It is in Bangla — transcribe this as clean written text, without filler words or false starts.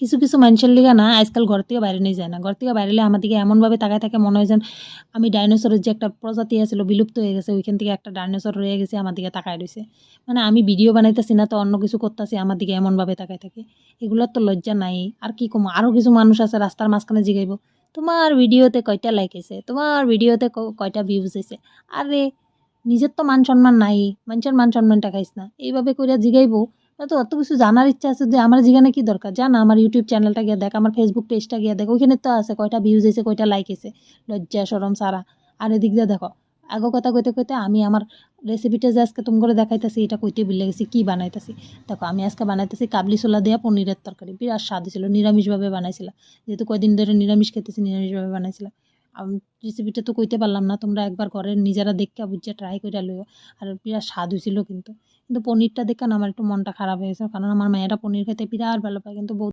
কিছু কিছু মানুষের লিগা না আজকাল ঘর থেকে বাইরে নিয়ে যায় না, ঘর থেকে বাইরে আমার দিকে এমনভাবে তাকায় থাকে মনে হয় যেন আমি ডাইনোসরের যে একটা প্রজাতি আছিল বিলুপ্ত হয়ে গেছে ওইখান থেকে একটা ডাইনোসর রয়ে গেছে আমার দিকে তাকায় রয়েছে। মানে আমি ভিডিও বানাইতেছি না তো অন্য কিছু করতেছি আমার দিকে এমনভাবে তাকায় থাকে। এগুলোর তো লজ্জা নাই। আর কি কম, আরও কিছু মানুষ আছে রাস্তার মাঝখানে জিগাইব তোমার ভিডিওতে কয়টা লাইক হয়েছে, তোমার ভিডিওতে কয়টা ভিউজ হয়েছে। আরে নিজের তো মান সম্মান নাই, মানুষের মান সম্মানটা খাইস না এইভাবে করে জিগাইবো। তো অত কিছু জানার ইচ্ছা আছে যে আমার জিগানে কি দরকার, জানা আমার ইউটিউব চ্যানেলটা গিয়ে দেখ, আমার ফেসবুক পেজটা গিয়ে দেখ, ওইখানে তো আছে কয়টা ভিউজ হয়েছে কয়টা লাইক হয়েছে। লজ্জা সরম সারা। আর এদিক দিয়ে দেখো আগো কথা কইতে কইতে আমি আমার রেসিপিটা যে আজকে তুমি করে দেখাইতেছি এটা কইতে ভুলে গেছি কি বানাইতেছি। দেখো আমি আজকে বানাইতেছি কাবলি ছোলা দেওয়া পনিরের তরকারি, বিরাট স্বাদ ছিল, নিরামিষভাবে বানাইছিলাম। যেহেতু কয়দিন ধরে নিরামিষ খেতেছি নিরামিষভাবে বানাইছিলাম। রেসিপিটা তো কইতে পারলাম না, তোমরা একবার ঘরের নিজেরা দেখে বুঝে ট্রাই করে লইও। আর বিরাট স্বাদ হয়েছিল কিন্তু। কিন্তু পনিরটা দেখে না আমার একটু মনটা খারাপ হয়েছে, কারণ আমার মেয়েরা পনির খেতে বিরাট ভালো পায় কিন্তু